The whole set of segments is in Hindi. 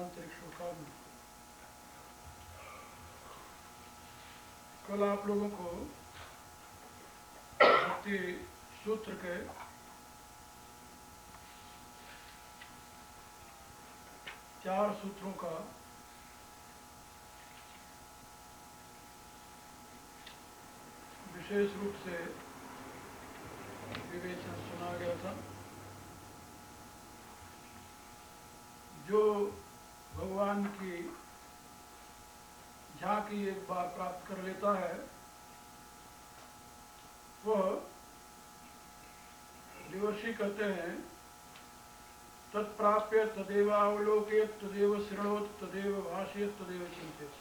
आंतरिक शुभकामना। कल आप लोगों को भक्ति सूत्र के 4 सूत्रों का विशेष रूप से विवेचन सुना गया था। जो भगवान की झांकी एक बार प्राप्त कर लेता है वह देवर्षि कहते हैं तत्प्राप्य तदेव अवलोकेत तदेव शृणोत तदेव भाषेत तदेव चिंतेत।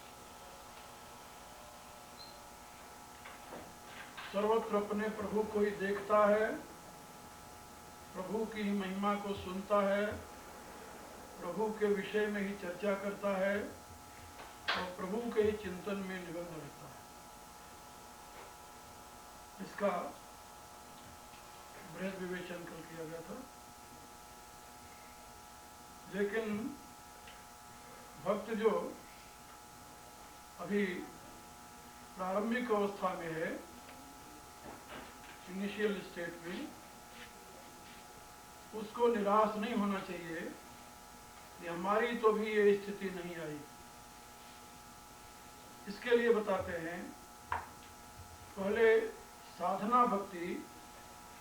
सर्वत्र अपने प्रभु को ही देखता है, प्रभु की ही महिमा को सुनता है, प्रभु के विषय में ही चर्चा करता है और प्रभु के ही चिंतन में निबद्ध रहता है। इसका बृहद विवेचन कल किया गया था। लेकिन भक्त जो अभी प्रारंभिक अवस्था में है, इनिशियल स्टेट में, उसको निराश नहीं होना चाहिए कि हमारी तो भी ये स्थिति नहीं आई। इसके लिए बताते हैं पहले साधना भक्ति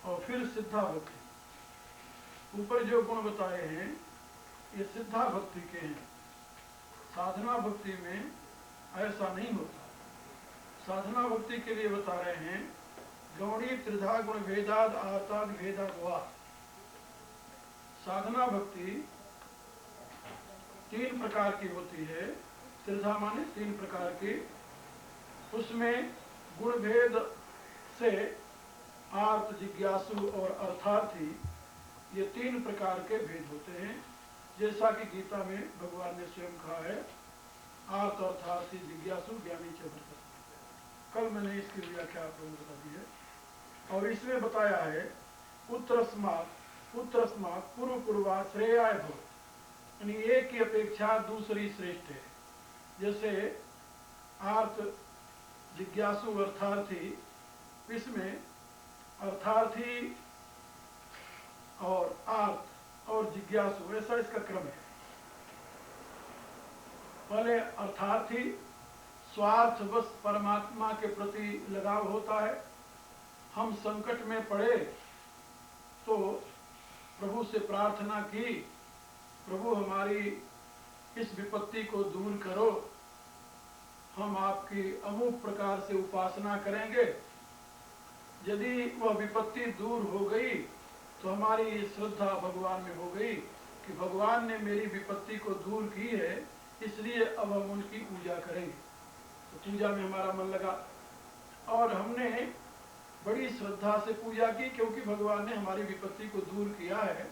और फिर सिद्धा भक्ति। ऊपर जो गुण बताए हैं ये सिद्धा भक्ति के हैं। साधना भक्ति में ऐसा नहीं होता। साधना भक्ति के लिए बता रहे हैं गौणी त्रिधा गुण भेदाद आर्ताद भेदाद वा। साधना भक्ति 3 प्रकार की होती है। त्रिधा माने 3 प्रकार की। उसमें गुण भेद से आर्त, जिज्ञासु और अर्थार्थी, ये 3 प्रकार के भेद होते हैं। जैसा कि गीता में भगवान ने स्वयं कहा है, आर्त, अर्थार्थी, जिज्ञासु, ज्ञानी च वर्तते। कल मैंने इसकी व्याख्या आप लोगों को बता दी है। और इसमें बताया है उत्तरस्मात् पूर्व पूर्वा श्रेयाय भव, यानी एक की अपेक्षा दूसरी श्रेष्ठ है। जैसे आर्त, जिज्ञासु, अर्थार्थी, इसमें अर्थार्थी और आर्त और जिज्ञासु, ऐसा इसका क्रम है। पहले अर्थार्थी स्वार्थ बस परमात्मा के प्रति लगाव होता है। हम संकट में पड़े तो प्रभु से प्रार्थना की, प्रभु हमारी इस विपत्ति को दूर करो, हम आपकी अमुक प्रकार से उपासना करेंगे। यदि वह विपत्ति दूर हो गई तो हमारी श्रद्धा भगवान में हो गई कि भगवान ने मेरी विपत्ति को दूर की है, इसलिए अब हम उनकी पूजा करेंगे। तो पूजा में हमारा मन लगा और हमने बड़ी श्रद्धा से पूजा की क्योंकि भगवान ने हमारी विपत्ति को दूर किया है।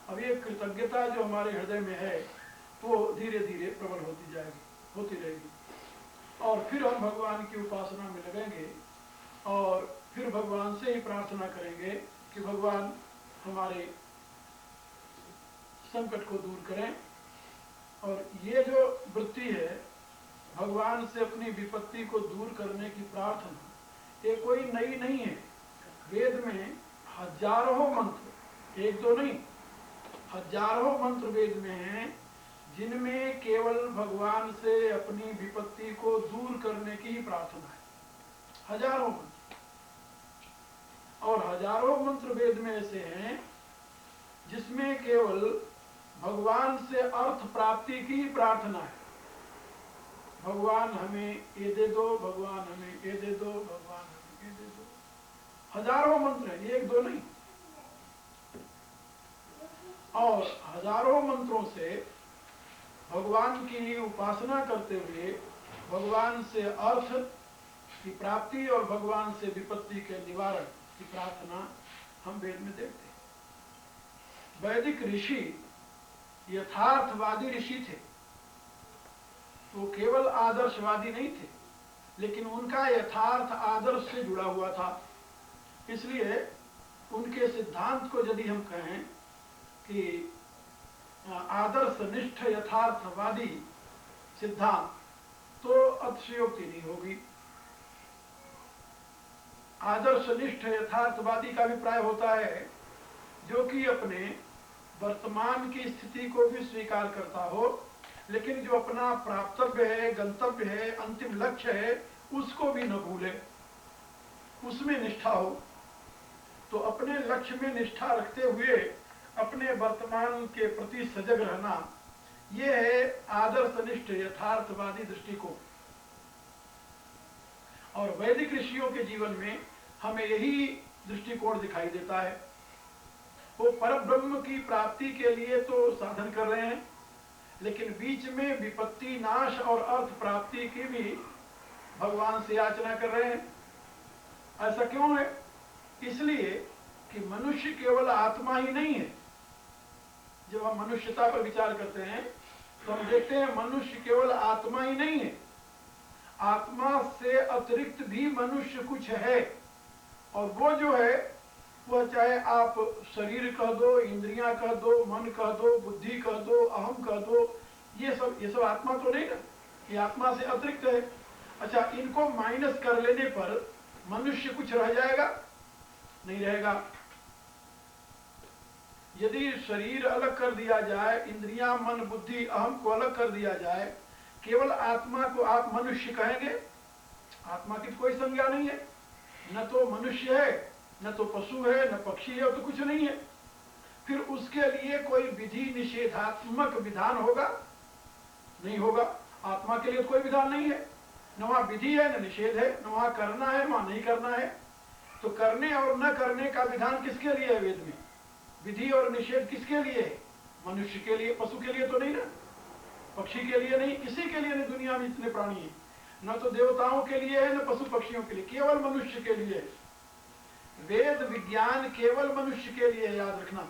अब ये कृतज्ञता जो हमारे हृदय में है वो धीरे धीरे प्रबल होती जाएगी, होती रहेगी। और फिर हम भगवान की उपासना में लगेंगे और फिर भगवान से ही प्रार्थना करेंगे कि भगवान हमारे संकट को दूर करें। और ये जो वृत्ति है भगवान से अपनी विपत्ति को दूर करने की प्रार्थना, ये कोई नई नहीं है। वेद में हजारों मंत्र, 1-2 नहीं, हजारों मंत्र वेद में हैं जिनमें केवल भगवान से अपनी विपत्ति को दूर करने की ही प्रार्थना है। हजारों मंत्र। और हजारों मंत्र वेद में ऐसे हैं जिसमें केवल भगवान से अर्थ प्राप्ति की ही प्रार्थना है। भगवान हमें ये दे दो, भगवान हमें ये दे दो, भगवान हमें ये दे दो। हजारों मंत्र हैं, 1-2 नहीं। और हजारों मंत्रों से भगवान की उपासना करते हुए भगवान से अर्थ की प्राप्ति और भगवान से विपत्ति के निवारण की प्रार्थना हम वेद में देखते हैं। वैदिक ऋषि यथार्थवादी ऋषि थे। वो केवल आदर्शवादी नहीं थे, लेकिन उनका यथार्थ आदर्श से जुड़ा हुआ था। इसलिए उनके सिद्धांत को यदि हम कहें कि आदर्श निष्ठ यथार्थवादी सिद्धांत, तो अतिशयोक्ति नहीं होगी। आदर्श निष्ठ यथार्थवादी का अभिप्राय होता है जो कि अपने वर्तमान की स्थिति को भी स्वीकार करता हो, लेकिन जो अपना प्राप्तव्य है, गंतव्य है, अंतिम लक्ष्य है, उसको भी न भूले, उसमें निष्ठा हो। तो अपने लक्ष्य में निष्ठा रखते हुए अपने वर्तमान के प्रति सजग रहना, यह है आदर्शनिष्ठ यथार्थवादी दृष्टिकोण। और वैदिक ऋषियों के जीवन में हमें यही दृष्टिकोण दिखाई देता है। वो परब्रह्म की प्राप्ति के लिए तो साधन कर रहे हैं, लेकिन बीच में विपत्ति, नाश और अर्थ प्राप्ति की भी भगवान से याचना कर रहे हैं। ऐसा क्यों है? इसलिए कि मनुष्य केवल आत्मा ही नहीं है। जब हम मनुष्यता पर विचार करते हैं तो हम देखते हैं मनुष्य केवल आत्मा ही नहीं है, आत्मा से अतिरिक्त भी मनुष्य कुछ है। और वो जो है वह चाहे आप शरीर कह दो, इंद्रियां कह दो, मन कह दो, बुद्धि कह दो, अहम कह दो, ये सब आत्मा तो नहीं ना, ये आत्मा से अतिरिक्त है। अच्छा, इनको माइनस कर लेने पर मनुष्य कुछ रह जाएगा? नहीं रहेगा। यदि शरीर अलग कर दिया जाए, इंद्रियां, मन, बुद्धि, अहम को अलग कर दिया जाए, केवल आत्मा को आप मनुष्य कहेंगे? आत्मा की कोई संज्ञा नहीं है, न तो मनुष्य है, न तो पशु है, न पक्षी है, तो कुछ नहीं है। फिर उसके लिए कोई विधि निषेधात्मक विधान होगा? नहीं होगा। आत्मा के लिए कोई विधान नहीं है, न वहां विधि है, न निषेध है, न वहां करना है, न वहां नहीं करना है। तो करने और न करने का विधान किसके लिए है वेद में? विधि और निषेध किसके लिए है? मनुष्य के लिए, पशु के लिए तो नहीं ना, पक्षी के लिए नहीं, किसी के लिए नहीं। दुनिया में इतने प्राणी हैं, न तो देवताओं के लिए है, न पशु पक्षियों के लिए, केवल मनुष्य के लिए है। वेद विज्ञान केवल मनुष्य के लिए, याद रखना।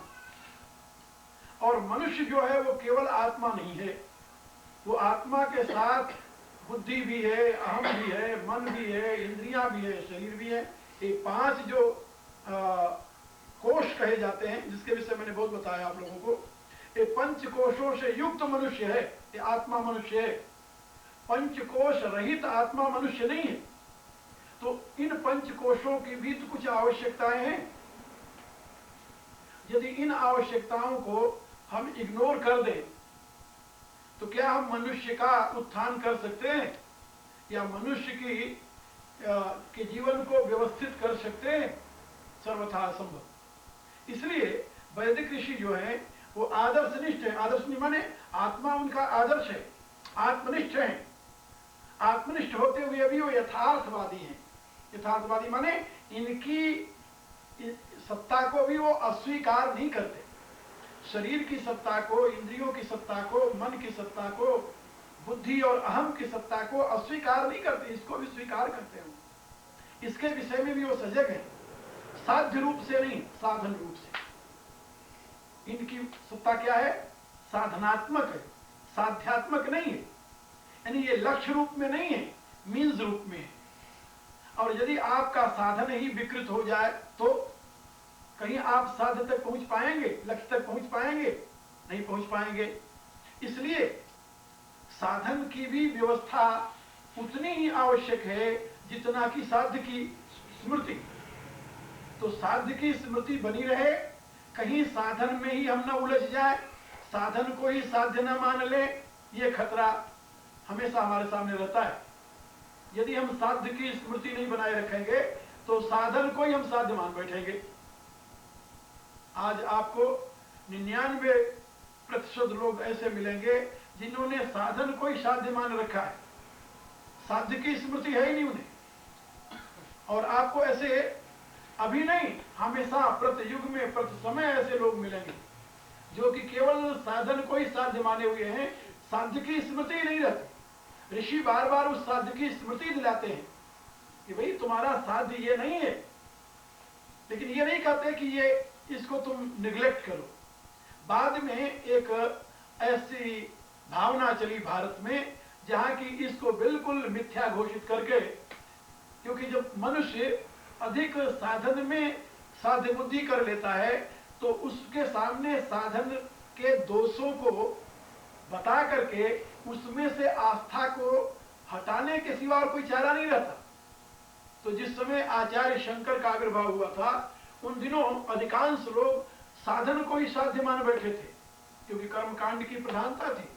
और मनुष्य जो है वो केवल आत्मा नहीं है, वो आत्मा के साथ बुद्धि भी है, अहम भी है, मन भी है, इंद्रियां भी है, शरीर भी है। ये 5 जो कोश कहे जाते हैं, जिसके विषय मैंने बहुत बताया आप लोगों को, ये 5 कोशों से युक्त मनुष्य है, ये आत्मा मनुष्य है। 5 कोश रहित आत्मा मनुष्य नहीं है। तो इन 5 कोशों की भी तो कुछ आवश्यकताएं हैं। यदि इन आवश्यकताओं को हम इग्नोर कर दें तो क्या हम मनुष्य का उत्थान कर सकते हैं, या मनुष्य के जीवन को व्यवस्थित कर सकते हैं? सर्वथा असंभव। इसलिए वैदिक ऋषि जो है वो आदर्शनिष्ठ है। आदर्शनिष्ठ माने आत्मा उनका आदर्श है, आत्मनिष्ठ है। आत्मनिष्ठ होते हुए भी वो यथार्थवादी हैं। यथार्थवादी माने इनकी सत्ता को भी वो अस्वीकार नहीं करते। शरीर की सत्ता को, इंद्रियों की सत्ता को, मन की सत्ता को, बुद्धि और अहम की सत्ता को अस्वीकार नहीं करते, इसको भी स्वीकार करते हैं। इसके विषय में भी वो सजग है, साध्य रूप से नहीं, साधन रूप से। इनकी सत्ता क्या है? साधनात्मक है, साध्यात्मक नहीं है। यानी ये लक्ष्य रूप में नहीं है, मीन्स रूप में है। और यदि आपका साधन ही विकृत हो जाए तो कहीं आप साध्य तक पहुंच पाएंगे, लक्ष्य तक पहुंच पाएंगे? नहीं पहुंच पाएंगे। इसलिए साधन की भी व्यवस्था उतनी ही आवश्यक है जितना कि साध्य की स्मृति। तो साध्य की स्मृति बनी रहे, कहीं साधन में ही हम न उलझ जाए, साधन को ही साध्य न मान ले, ये खतरा हमेशा हमारे सामने रहता है। यदि हम साध्य की स्मृति नहीं बनाए रखेंगे तो साधन को ही हम साध्य मान बैठेंगे। आज आपको 99% लोग ऐसे मिलेंगे जिन्होंने साधन को ही साध्य मान रखा है, साध्य की स्मृति है ही नहीं उन्हें। और आपको ऐसे अभी नहीं, हमेशा प्रति युग में, प्रति समय ऐसे लोग मिलेंगे जो कि केवल साधन को ही साध्य माने हुए हैं, साध्य की स्मृति ही नहीं रहती। ऋषि बार बार उस साध्य की स्मृति दिलाते हैं कि भाई तुम्हारा साध्य ये नहीं है, लेकिन ये नहीं कहते कि ये इसको तुम निग्लेक्ट करो। बाद में एक ऐसी भावना चली भारत में जहां की इसको बिल्कुल मिथ्या घोषित करके, क्योंकि जब मनुष्य अधिक साधन में साध्य बुद्धि कर लेता है तो उसके सामने साधन के दोषों को बता करके उसमें से आस्था को हटाने के सिवा और कोई चारा नहीं रहता। तो जिस समय आचार्य शंकर का आविर्भाव हुआ था, उन दिनों अधिकांश लोग साधन को ही साध्य मान बैठे थे, क्योंकि कर्मकांड की प्रधानता थी।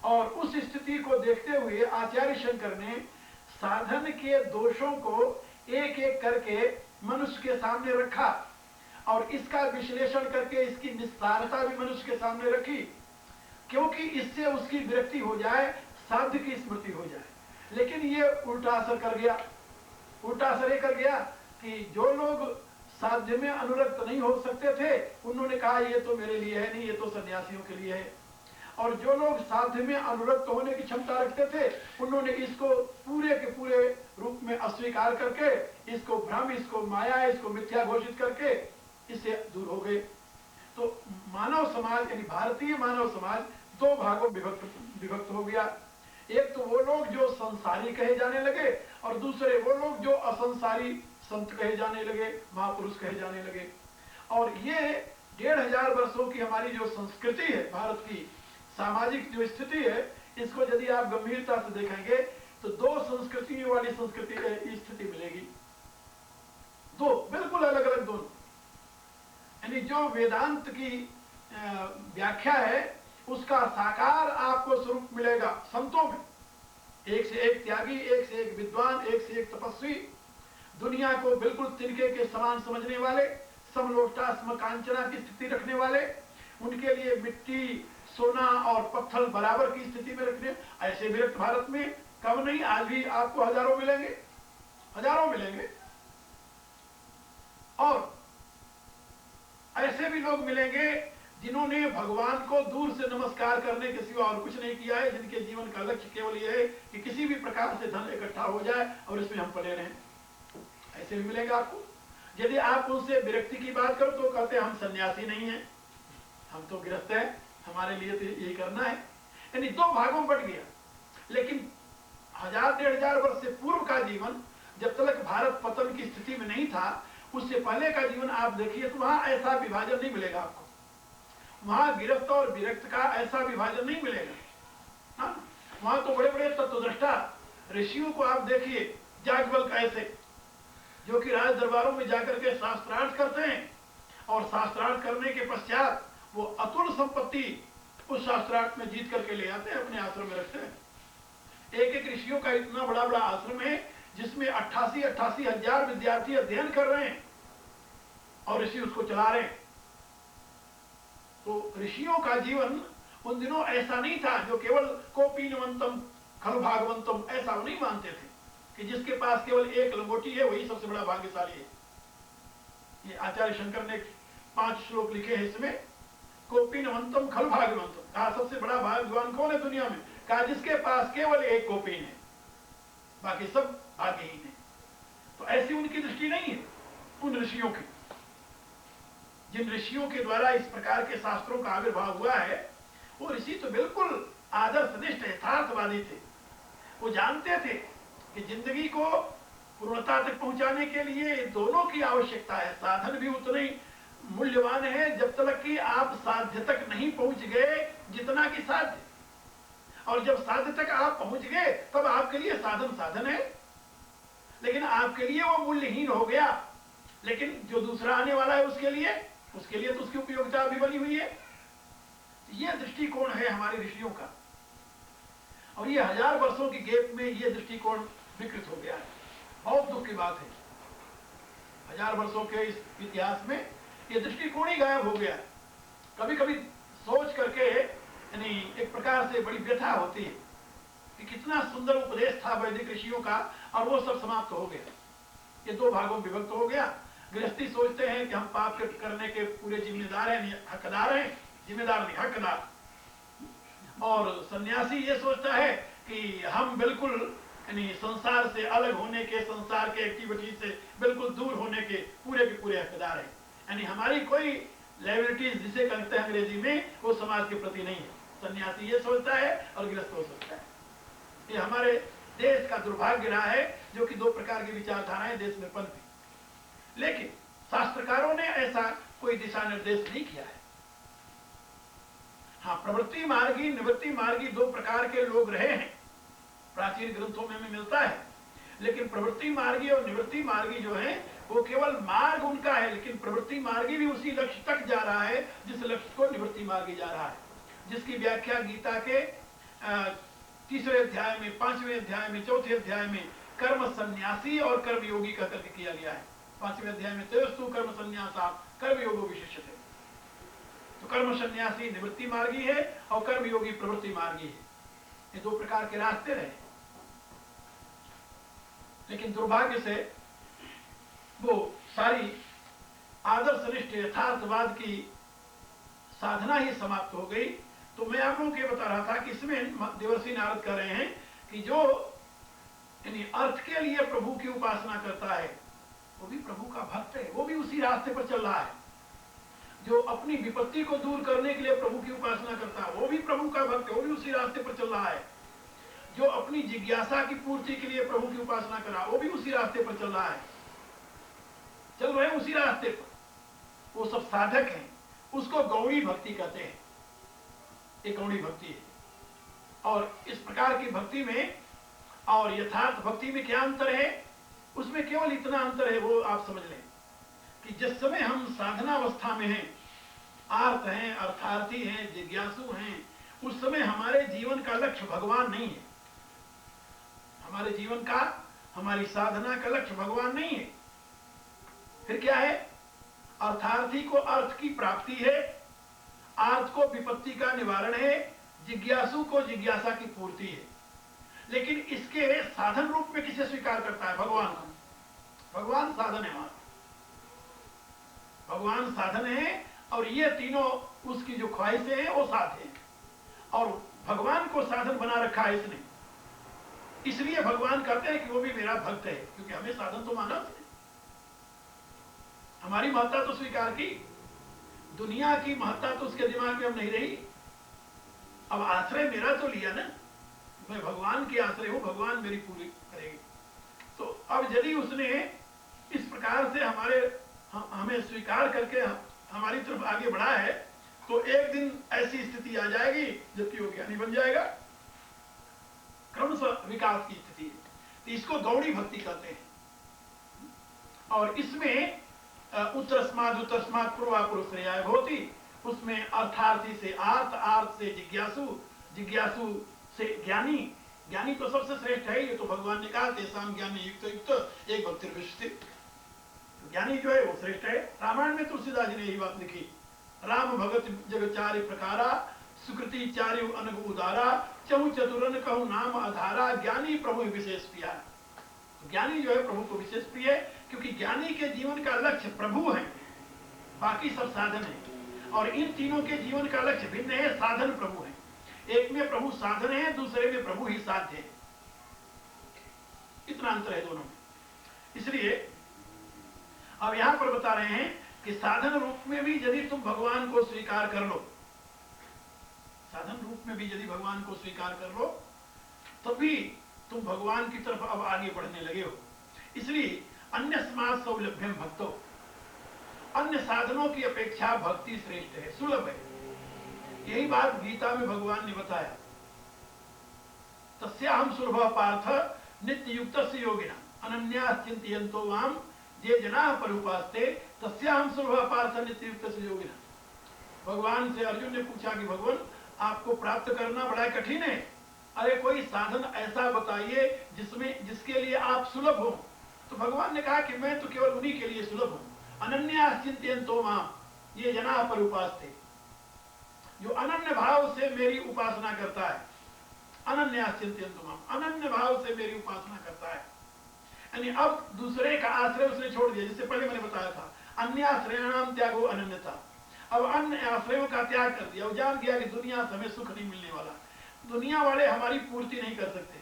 और उस स्थिति को देखते हुए आचार्य शंकर ने साधन के दोषों को एक एक करके मनुष्य के सामने रखा और इसका विश्लेषण करके इसकी निस्तारता भी मनुष्य के सामने रखी, क्योंकि इससे उसकी विरक्ति हो जाए, साध्य की स्मृति हो जाए। लेकिन ये उल्टा असर कर गया। उल्टा असर ये कर गया कि जो लोग साध्य में अनुरक्त नहीं हो सकते थे, उन्होंने कहा ये तो मेरे लिए है नहीं, ये तो सन्यासियों के लिए है। और जो लोग साध्य में अनुरक्त होने की क्षमता रखते थे, उन्होंने इसको पूरे के पूरे रूप में अस्वीकार करके, इसको भ्रम, इसको माया, इसको मिथ्या घोषित करके इससे दूर हो गए। तो मानव समाज यानी भारतीय मानव समाज दो भागों विभक्त हो गया। एक तो वो लोग जो संसारी कहे जाने लगे और दूसरे वो लोग जो असंसारी संत कहे जाने लगे, महापुरुष कहे जाने लगे। और ये 1500 वर्षों की हमारी जो संस्कृति है, भारत की सामाजिक जो स्थिति है, इसको यदि आप गंभीरता से देखेंगे तो दो संस्कृतियों वाली स्थिति मिलेगी। दो बिल्कुल अलग अलग दोनों। यानी जो वेदांत की व्याख्या है उसका साकार आपको स्वरूप मिलेगा संतों में। एक से एक त्यागी, एक से एक विद्वान, एक से एक तपस्वी, दुनिया को बिल्कुल तिनके के समान समझने वाले, समलोष्टा समकांचना की स्थिति रखने वाले, उनके लिए मिट्टी, सोना और पत्थर बराबर की स्थिति में रखने। ऐसे विरक्त भारत में कम नहीं, आज भी आपको हजारों मिलेंगे, हजारों मिलेंगे। और ऐसे भी लोग मिलेंगे जिन्होंने भगवान को दूर से नमस्कार करने के सिवा और कुछ नहीं किया है, जिनके जीवन का लक्ष्य केवल यह है कि किसी भी प्रकार से धन इकट्ठा हो जाए और इसमें हम पड़े रहें। ऐसे भी मिलेंगे आपको। यदि आप उनसे विरक्ति की बात करो तो कहते हैं हम सन्यासी नहीं हैं, हम तो गृहस्थ हैं, हमारे लिए तो यही करना है। यानी दो भागों में बट गया। लेकिन 1000-1500 वर्ष से पूर्व का जीवन, जब तक भारत पतन की स्थिति में नहीं था, उससे पहले का जीवन आप देखिए तो वहां ऐसा विभाजन नहीं मिलेगा आपको। वहां गिरफ्त और विरक्त का ऐसा विभाजन नहीं मिलेगा। वहां तो बड़े बड़े तत्वदृष्टा ऋषियों को आप देखिए, याज्ञवल्क्य ऐसे, जो कि राज दरबारों में जाकर के शास्त्रार्थ करते हैं और शास्त्रार्थ करने के पश्चात वो अतुल संपत्ति उस शास्त्रार्थ में जीत करके ले आते हैं, अपने आश्रम में रखते हैं। एक एक ऋषियों का इतना बड़ा बड़ा आश्रम है जिसमें 88 हजार विद्यार्थी अध्ययन कर रहे हैं और ऋषि उसको चला रहे हैं। तो ऋषियों का जीवन उन दिनों ऐसा नहीं था जो केवल कोपीनवंतम खलु भागवंतम, ऐसा वो नहीं मानते थे कि जिसके पास केवल एक लंगोटी है वही सबसे बड़ा भाग्यशाली है। ये आचार्य शंकर ने 5 श्लोक लिखे हैं इसमें। कोपीनवंतम खलु भाग्यवंतम, कहा सबसे बड़ा भाग्यवान कौन है दुनिया में? कहा जिसके पास केवल एक कोपीन है, बाकी सब भाग्यहीन है। तो ऐसी उनकी दृष्टि नहीं है उन ऋषियों की। जिन ऋषियों के द्वारा इस प्रकार के शास्त्रों का आविर्भाव हुआ है, वो ऋषि तो बिल्कुल आदर्शनिष्ठ यथार्थवादी थे। वो जानते थे कि जिंदगी को पूर्णता तक पहुंचाने के लिए दोनों की आवश्यकता है। साधन भी उतने ही मूल्यवान है जब तक कि आप साध्य तक नहीं पहुंच गए जितना कि साध्य, और जब साध्य तक आप पहुंच गए तब आपके लिए साधन साधन है, लेकिन आपके लिए वो मूल्यहीन हो गया। लेकिन जो दूसरा आने वाला है उसके लिए तो उसकी उपयोगिता भी बनी हुई है। यह दृष्टिकोण है हमारे ऋषियों का, और ये 1000 वर्षों की गैप में यह दृष्टिकोण विकृत हो गया है। बहुत दुख की बात है, 1000 वर्षों के इस इतिहास में यह दृष्टिकोण ही गायब हो गया। कभी कभी सोच करके यानी एक प्रकार से बड़ी व्यथा होती है कि कितना सुंदर उपदेश था वैदिक ऋषियों का, और वो सब समाप्त हो गया। ये दो भागों में विभक्त हो गया। गृहस्थी सोचते हैं कि हम पाप करने के पूरे जिम्मेदार हैं, हकदार हैं, जिम्मेदार नहीं हकदार। और सन्यासी ये सोचता है कि हम बिल्कुल यानी संसार से अलग होने के, संसार के एक्टिविटी से बिल्कुल दूर होने के पूरे हकदार हैं। यानी हमारी कोई लायबिलिटीज जिसे कहते हैं अंग्रेजी में, वो समाज के प्रति नहीं है। सन्यासी ये सोचता है और गृहस्थ वो सोचता है। ये हमारे देश का दुर्भाग्य रहा है, जो कि दो प्रकार की विचारधाराएं देश में पनपी। लेकिन शास्त्रकारों ने ऐसा कोई दिशा निर्देश नहीं किया है। हाँ, प्रवृत्ति मार्गी निवृत्ति मार्गी दो प्रकार के लोग रहे हैं, प्राचीन ग्रंथों में मिलता है। लेकिन प्रवृत्ति मार्गी और निवृत्ति मार्गी जो है वो केवल मार्ग उनका है, लेकिन प्रवृत्ति मार्गी भी उसी लक्ष्य तक जा रहा है जिस लक्ष्य को निवृत्ति मार्गी जा रहा है, जिसकी व्याख्या गीता के 3रे अध्याय में, 5वें अध्याय में, 4थे अध्याय में कर्म सन्यासी और कर्मयोगी का करके किया गया है। 5वें अध्याय में तेस्तु कर्म सन्यासा कर्मयोगो विशेषते। तो कर्म सन्यासी निवृत्ति मार्गी है और कर्मयोगी प्रवृत्ति मार्गी है। ये दो प्रकार के रास्ते रहे, लेकिन दुर्भाग्य से वो सारी आदर्शनिष्ठ यथार्थवाद की साधना ही समाप्त हो गई। तो मैं आप लोगों को बता रहा था कि इसमें देवर्षि नारद कह रहे हैं कि जो यानी अर्थ के लिए प्रभु की उपासना करता है वो भी प्रभु का भक्त है, वो भी उसी रास्ते पर चल रहा है। जो अपनी विपत्ति को दूर करने के लिए प्रभु की उपासना करता है वो भी प्रभु का भक्त है, वो भी उसी रास्ते पर चल रहा है। जो अपनी जिज्ञासा की पूर्ति के लिए प्रभु की उपासना कर रहा है वो भी उसी रास्ते पर चल रहा है, चल रहे हैं उसी रास्ते पर। वो सब साधक हैं, उसको गौड़ी भक्ति कहते हैं। एक गौड़ी भक्ति है। और इस प्रकार की भक्ति में और यथार्थ भक्ति में क्या अंतर है? उसमें केवल इतना अंतर है, वो आप समझ लें कि जिस समय हम साधनावस्था में हैं, आर्त हैं, अर्थार्थी हैं, जिज्ञासु हैं, उस समय हमारे जीवन का लक्ष्य भगवान नहीं है। हमारे जीवन का, हमारी साधना का लक्ष्य भगवान नहीं है। फिर क्या है? अर्थार्थी को अर्थ की प्राप्ति है, आर्त को विपत्ति का निवारण है, जिज्ञासु को जिज्ञासा की पूर्ति है। लेकिन इसके साधन रूप में किसे स्वीकार करता है? भगवान को। भगवान साधन है, हमारा भगवान साधन है और ये तीनों उसकी जो ख्वाहिशें हैं वो साथ हैं। और भगवान को साधन बना रखा है इसने, इसलिए भगवान कहते हैं कि वो भी मेरा भक्त है, क्योंकि हमें साधन तो माना उसने। हमारी महत्ता तो स्वीकार की, दुनिया की महत्ता तो उसके दिमाग में अब नहीं रही। अब आश्रय मेरा तो लिया ना, मैं भगवान के आश्रय हूं, भगवान मेरी पूरी करेगी। तो अब यदि उसने इस प्रकार से हमें स्वीकार करके हमारी तरफ आगे बढ़ा है, तो एक दिन ऐसी स्थिति आ जाएगी जबकि वो ज्ञानी बन जाएगा। क्रमशः विकास की स्थिति है, तो इसको गौड़ी भक्ति कहते हैं। और इसमें उत्तरस्माद पूर्वापुर श्रेयाय भवति, उसमें अर्थार्थी से आर्थ, आर्थ से जिज्ञासु, जिज्ञासु से ज्ञानी, ज्ञानी तो सबसे श्रेष्ठ है। ये तो भगवान ने कहा तेसाम ज्ञानी युक्त युक्त एक भक्ति विशिष्ट, ज्ञानी जो है वो श्रेष्ठ है। रामायण में तुलसीदास जी ने यही बात लिखी, राम भगत जगचार्य प्रकारा, सुकृति चार्य अनग उदारा, चहु चतुरन कहु नाम आधारा, ज्ञानी प्रभु विशेष प्रिया। ज्ञानी जो है प्रभु को विशेष प्रिय है, क्योंकि ज्ञानी के जीवन का लक्ष्य प्रभु है, बाकी सब साधन है। और इन तीनों के जीवन का लक्ष्य भिन्न है, साधन प्रभु है। एक में प्रभु साधन है, दूसरे में प्रभु ही साध्य है। इतना अंतर है दोनों में। इसलिए अब यहां पर बता रहे हैं कि साधन रूप में भी यदि तुम भगवान को स्वीकार कर लो, साधन रूप में भी यदि भगवान को स्वीकार कर लो, तभी तुम भगवान की तरफ अब आगे बढ़ने लगे हो। इसलिए अन्य समाज सौलभ्यम भक्तो, अन्य साधनों की अपेक्षा भक्ति श्रेष्ठ है, सुलभ है। यही बात गीता में भगवान ने बताया, तस्याहं सुलभ पार्थ नित्य युक्त योगिना अनन्या चिंतयन्तो वाम ये जना परुपास्ते तस्याहं सुलभ पार्थ नित्य युक्त योगिना। भगवान से अर्जुन ने पूछा कि भगवान आपको प्राप्त करना बड़ा कठिन है, अरे कोई साधन ऐसा बताइए जिसके लिए आप सुलभ हो। तो भगवान ने कहा कि मैं तो केवल उन्हीं के लिए सुलभ हूं। अनन्या चिंतयन्तो माम ये जना परुपास्ते, जो अनन्य भाव से मेरी उपासना करता है। अनन्या चिंतयन्तो माम, अनन्य भाव से मेरी उपासना करता है। यानी अब दूसरे का आश्रय उसने छोड़ दिया, जिससे पहले मैंने बताया था अन्याश्रयाणाम त्यागो अनन्यता। अब अन्य आश्रयों का त्याग कर दिया, वो जान गया कि दुनिया से हमें सुख नहीं मिलने वाला, दुनिया वाले हमारी पूर्ति नहीं कर सकते,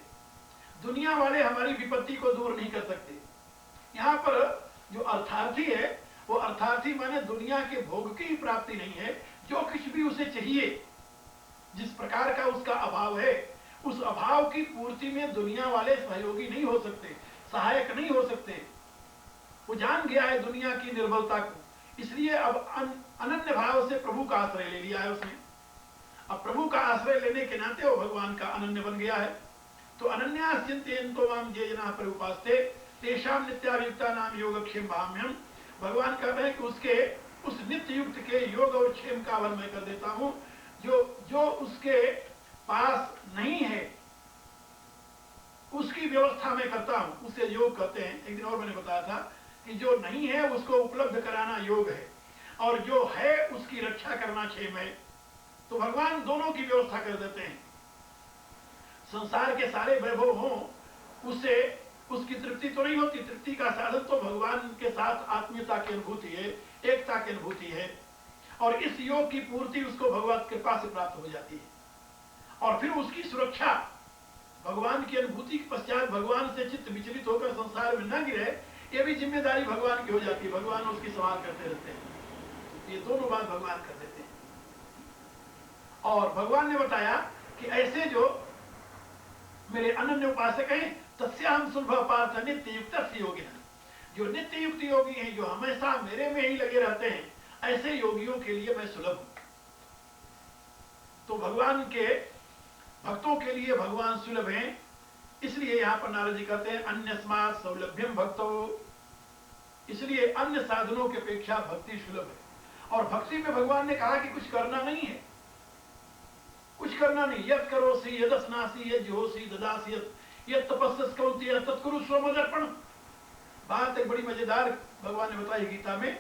दुनिया वाले हमारी विपत्ति को दूर नहीं कर सकते। यहाँ पर जो अर्थार्थी है वो अर्थार्थी माने दुनिया के भोग की प्राप्ति नहीं है, जो कुछ भी उसे चाहिए, जिस प्रकार का उसका अभाव है, उस अभाव की पूर्ति में दुनिया वाले सहयोगी नहीं हो सकते, सहायक नहीं हो सकते। वो जान गया है दुनिया की निर्बलता को, इसलिए अब अनन्य भाव से प्रभु का आश्रय ले लिया है उसने। अब प्रभु का आश्रय लेने के नाते वो भगवान का अनन्य बन गया है। तो अनन्यास्यन्तो माम ये जना परिउपास्ते तेषाम नित्याभियुक्ता नाम योगक्षेम भाम्यम। भगवान कह रहे हैं कि उसके उस नित्य युक्त के योग और क्षेम का वर्णन मैं कर देता हूं। जो उसके पास नहीं है उसकी व्यवस्था मैं करता हूं, उसे योग कहते हैं। एक दिन और मैंने बताया था कि जो नहीं है उसको उपलब्ध कराना योग है, और जो है उसकी रक्षा करना क्षेम है। तो भगवान दोनों की व्यवस्था कर देते हैं। संसार के सारे वैभव हों, उससे उसकी तृप्ति तो नहीं होती। तृप्ति का साधन तो भगवान के साथ आत्मीयता की अनुभूति है, एकता की अनुभूति है, और इस योग की पूर्ति उसको भगवत कृपा से प्राप्त हो जाती है। और फिर उसकी सुरक्षा, भगवान की अनुभूति के पश्चात भगवान से चित्त विचलित होकर संसार में न गिरे, ये भी जिम्मेदारी भगवान की हो जाती है। भगवान उसकी संभाल करते रहते हैं। ये दोनों बात भगवान कर देते हैं। और भगवान ने बताया कि ऐसे जो मेरे अनन्य उपासक हैं, तस्याहं सुलभ पार्थ नित्य युक्त योगिन। जो नित्य युक्त योगी हैं, जो हमेशा मेरे में ही लगे रहते हैं, ऐसे योगियों के लिए मैं सुलभ हूं। तो भगवान के भक्तों के लिए भगवान सुलभ हैं। इसलिए यहां पर नारद जी कहते हैं अन्यस्मात् सौलभ्यम भक्तो। इसलिए अन्य साधनों की अपेक्षा भक्ति सुलभ है। और भक्ति में भगवान ने कहा कि कुछ करना नहीं है, कुछ करना नहीं। यत् करोसि यदस्नासि यज्जोसि ददासि यत् तपस्यसि कौन्तेय तत्कुरु स्वमदर्पण। बात एक बड़ी मजेदार भगवान ने बताई गीता में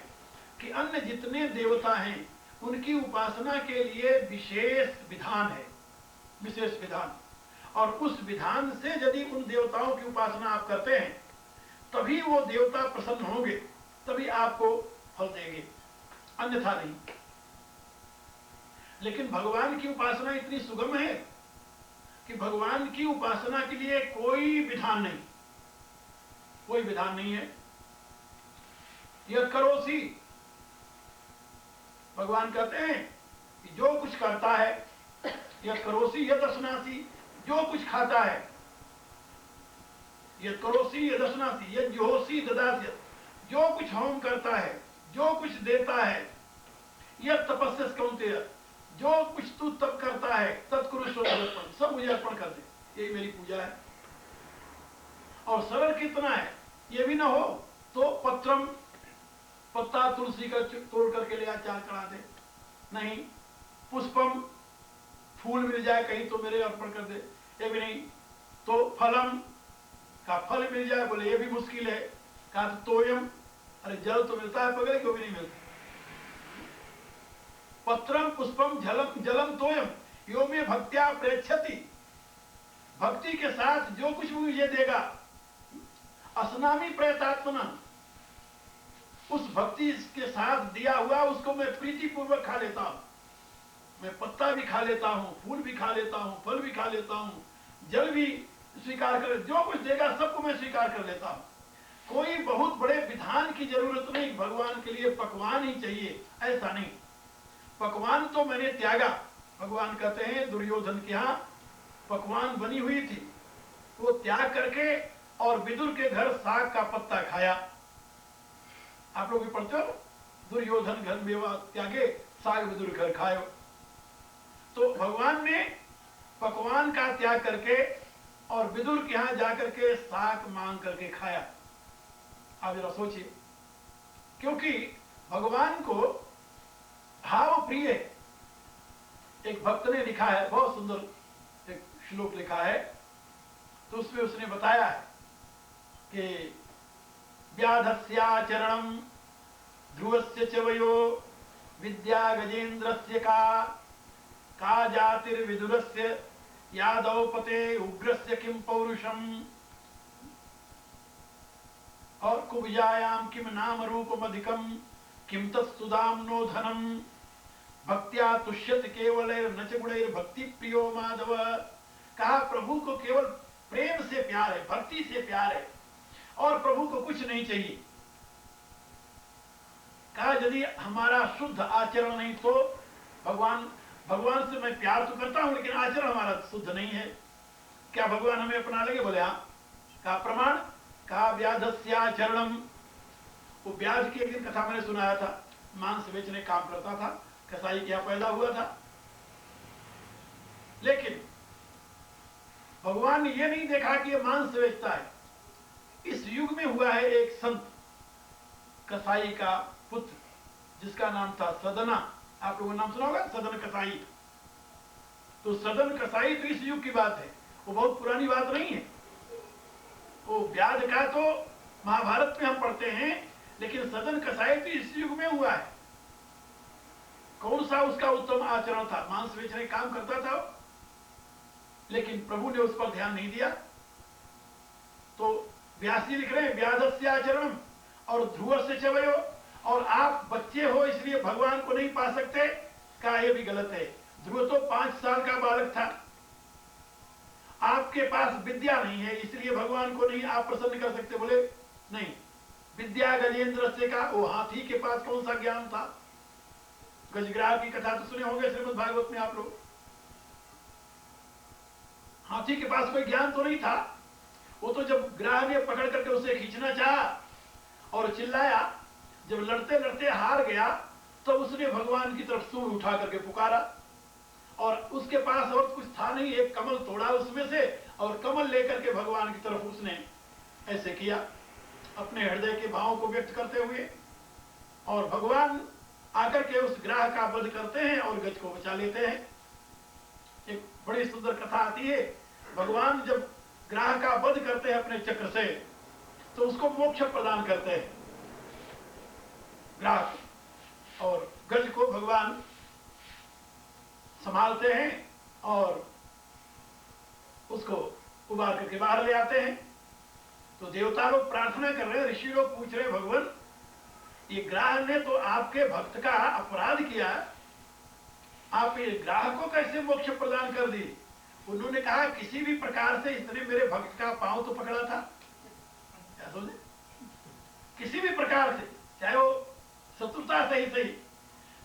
कि अन्य जितने देवता हैं उनकी उपासना के लिए विशेष विधान है, विशेष विधान। और उस विधान से यदि उन देवताओं की उपासना आप करते हैं तभी वो देवता प्रसन्न होंगे, तभी आपको फल देंगे, अन्यथा नहीं। लेकिन भगवान की उपासना इतनी सुगम है कि भगवान की उपासना के लिए कोई विधान नहीं, कोई विधान नहीं है। यह करोसी, भगवान कहते हैं कि जो कुछ करता है, यह करोसी यह दर्शनासी, जो कुछ खाता है, यह करोसी यह दर्शनासी यह जोसी ददासी, जो कुछ होम करता है, जो कुछ देता है, यह तपस्या कौन्तेय, जो कुछ तू तप करता है, तत्कुरु स्वमदर्पण, सब मुझे अर्पण कर दे, यही मेरी पूजा है। और सरल कितना है, ये भी ना हो तो पत्रम, पत्ता तुलसी का तोड़ करके ले चार चढ़ा दे, नहीं। पुष्पम, फूल मिल जाए कहीं तो मेरे अर्पण कर दे, ये भी नहीं। तो फलम का फल मिल जाए, बोले ये भी मुश्किल है। कहा तो तोयम, अरे जल तो मिलता है पगले, क्यों भी नहीं मिलता। पत्रम पुष्पम जलम जलम तोयम यो में भक्त्या प्रेक्षति, भक्ति के साथ जो कुछ भी मुझे देगा, असनामी प्रयतात्मना, उस भक्ति के साथ दिया हुआ उसको मैं प्रीति पूर्वक खा लेता हूं। मैं पत्ता भी खा लेता हूं, फूल भी खा लेता हूं, फल भी खा लेता हूं, जल भी स्वीकार कर, जो कुछ देगा सबको मैं स्वीकार कर लेता हूं। कोई बहुत बड़े विधान की जरूरत नहीं, भगवान के लिए पकवान ही चाहिए, ऐसा नहीं। पकवान तो मैंने त्यागा। भगवान कहते हैं दुर्योधन के यहाँ पकवान बनी हुई थी, वो त्याग करके और विदुर के घर साग का पत्ता खाया। आप लोग भी पढ़ते हो, दुर्योधन घर मेवा त्यागे साग विदुर घर खायो। तो भगवान ने पकवान का त्याग करके और विदुर के यहां जाकर के साग मांग करके खाया। आप जरा सोचिए, क्योंकि भगवान को भाव प्रिय। एक भक्त ने लिखा है, बहुत सुंदर एक श्लोक लिखा है, तो उसमें उसने बताया है कि व्याधस्याचरणम ध्रुवस्य च वयो विद्या गजेन्द्रस्य का जातिर्विदुरस्य यादवपते उग्रस्य किम पौरुषम। और कुब्जायाम किम नाम रूपमधिकम किम तत्सुदाम्नो धनम भक्त्या तुष्यत केवल न च गुणैर भक्ति प्रियो माधव। कहा प्रभु को केवल प्रेम से प्यार है, भक्ति से प्यार है, और प्रभु को कुछ नहीं चाहिए। कहा यदि हमारा शुद्ध आचरण नहीं तो भगवान से मैं प्यार तो करता हूं, लेकिन आचरण हमारा शुद्ध नहीं है, क्या भगवान हमें अपना लेंगे? बोले हाँ। कहा प्रमाण? कहा व्याधस्याचरणम। वो व्याध की एक दिन कथा मैंने सुनाया था, मांस बेचने काम करता था, कसाई के यहाँ पैदा हुआ था। लेकिन भगवान ने यह नहीं देखा कि यह मांस बेचता है। इस युग में हुआ है एक संत कसाई का पुत्र, जिसका नाम था सदना। आप लोगों ने नाम सुना होगा, सदन कसाई। तो सदन कसाई तो इस युग की बात है, वो बहुत पुरानी बात नहीं है। वो व्याध का तो महाभारत में हम पढ़ते हैं, लेकिन सदन कसाई तो इस युग में हुआ है। कौन सा उसका उत्तम आचरण था? मांस बेचने का काम करता था वो, लेकिन प्रभु ने उस पर ध्यान नहीं दिया। तो व्यास जी लिख रहे हैं व्याधस्य आचरण और ध्रुव से चवयो, और आप बच्चे हो इसलिए भगवान को नहीं पा सकते, का ये भी गलत है। ध्रुव तो 5 साल का बालक था। आपके पास विद्या नहीं है इसलिए भगवान को नहीं आप प्रसन्न कर सकते, बोले नहीं। विद्या गजेंद्र से का, वो हाथी के पास कौन सा ज्ञान था? गजग्राह की कथा तो सुने होंगे श्रीमद् भागवत में आप लोग। हाथी के पास कोई ज्ञान तो नहीं था। वो तो जब ग्राह ने पकड़ करके उसे खींचना चाहा और चिल्लाया, जब लड़ते लड़ते हार गया तो उसने भगवान की तरफ सूंड उठा करके पुकारा, और उसके पास और कुछ था नहीं, एक कमल तोड़ा उसमें से और कमल लेकर के भगवान की तरफ उसने ऐसे किया, अपने हृदय के भावों को व्यक्त करते हुए। और भगवान आकर के उस ग्राह का वध करते हैं और गज को बचा लेते हैं। एक बड़ी सुंदर कथा आती है, भगवान जब ग्राह का वध करते हैं अपने चक्र से, तो उसको मोक्ष प्रदान करते हैं ग्राह को, और गज को भगवान संभालते हैं और उसको उबार करके बाहर ले आते हैं। तो देवता लोग प्रार्थना कर रहे हैं, ऋषि लोग पूछ रहे, भगवान ये ग्राह ने तो आपके भक्त का अपराध किया, आप ये ग्राह को कैसे मोक्ष प्रदान कर दी? उन्होंने कहा किसी भी प्रकार से इसने मेरे भक्त का पांव तो पकड़ा था, क्या समझे? किसी भी प्रकार से, चाहे वो शत्रुता से ही सही,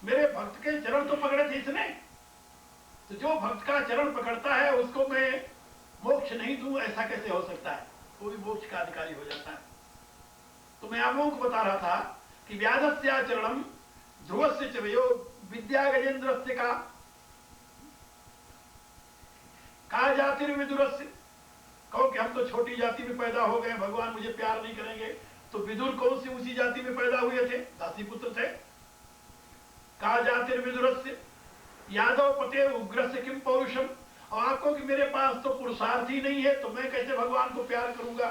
मेरे भक्त के चरण तो पकड़े थे इसने। तो जो भक्त का चरण पकड़ता है उसको मैं मोक्ष नहीं दूं, ऐसा कैसे हो सकता है? वो भी मोक्ष का अधिकारी हो जाता है। तो मैं आप लोगों को बता रहा था कि व्याधस्याचरणम ध्रुवस्य चवयो विद्या गजेंद्रस्य का जातिर्विदुरस्य। कहो कि हम तो छोटी जाति में पैदा हो गए, भगवान मुझे प्यार नहीं करेंगे, तो विदुर कौन सी उसी जाति में पैदा हुए थे, दासी पुत्र थे। का जातिर्विदुरस्य यादव पते उग्र से किम पौरुषम। और आपको कि मेरे पास तो पुरुषार्थ ही नहीं है, तो मैं कैसे भगवान को प्यार करूंगा?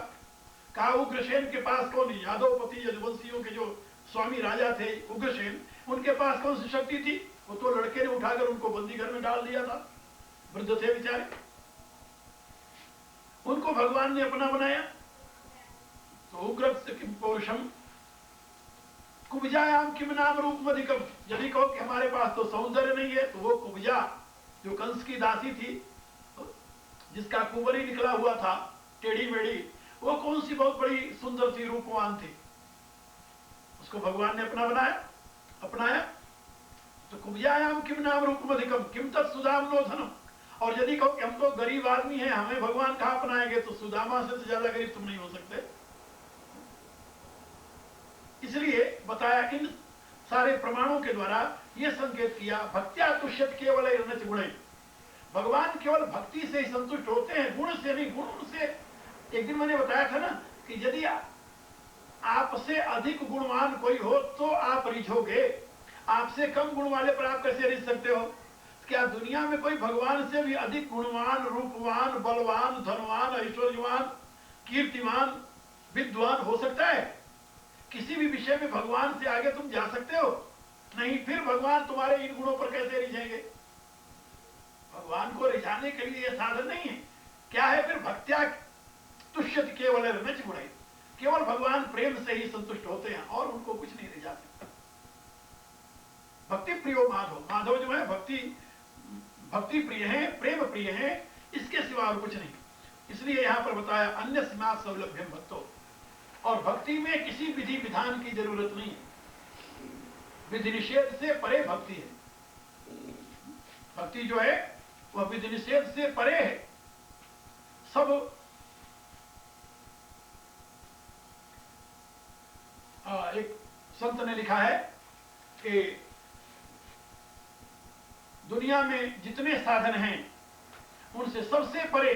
कहा उग्रसेन के पास कौन, यादवपति यदुवंशियों के जो स्वामी राजा थे उग्रसेन, उनके पास कौन सी शक्ति थी? वो तो लड़के ने उठाकर उनको बंदी घर में डाल दिया था, वृद्ध थे बेचारे, उनको भगवान ने अपना बनाया। तो उग्र से किम पौरुषम कुब्जायाम किम नाम रूप अधिकम। यदि कहो कि हमारे पास तो सौंदर्य नहीं है, तो वो कुब्जा जो कंस की दासी थी, जिसका कुंवरी निकला हुआ था टेढ़ी मेढ़ी, वो कौन सी बहुत बड़ी सुंदर थी, रूपवान थी, उसको भगवान ने अपना अपनाया। तो कुब्जायाम किम नाम रूप अधिकम किम तत् सुदाम नो धनम। और यदि कहो कि हम तो गरीब आदमी हैं, हमें भगवान कहाँ अपनाएंगे, तो सुदामा से ज्यादा गरीब तुम नहीं हो सकते। इसलिए बताया, इन सारे प्रमाणों के द्वारा यह संकेत किया, भक्त्या तुष्यत केवल नच गुणे। भगवान केवल भक्ति से ही संतुष्ट होते हैं, गुण से नहीं। गुण से, एक दिन मैंने बताया था ना कि यदि आपसे अधिक गुणवान कोई हो तो आप रिझोगे, आपसे कम गुण वाले पर आप कैसे रिझ सकते हो? क्या दुनिया में कोई भगवान से भी अधिक गुणवान, रूपवान, बलवान, धनवान, ऐश्वर्यवान, कीर्तिमान, विद्वान हो सकता है? किसी भी विषय में भगवान से आगे तुम जा सकते हो? नहीं। फिर भगवान तुम्हारे इन गुणों पर कैसे रिझेंगे? भगवान को रिझाने के लिए यह साधन नहीं है। क्या है फिर? भक्त्या तुष्यत केवल नच गुणे। केवल भगवान प्रेम से ही संतुष्ट होते हैं और उनको कुछ नहीं रिझा सकता। भक्ति प्रियो माधव, माधव जो है भक्ति प्रिय है, प्रेम प्रिय है, इसके सिवा और कुछ नहीं। इसलिए यहां पर बताया अन्य सीमा सौलभ्यम भक्तो। और भक्ति में किसी विधि विधान की जरूरत नहीं है, विधि निषेध से परे भक्ति है। भक्ति जो है वह विधि निषेध से परे है। सब एक संत ने लिखा है कि दुनिया में जितने साधन हैं उनसे सबसे परे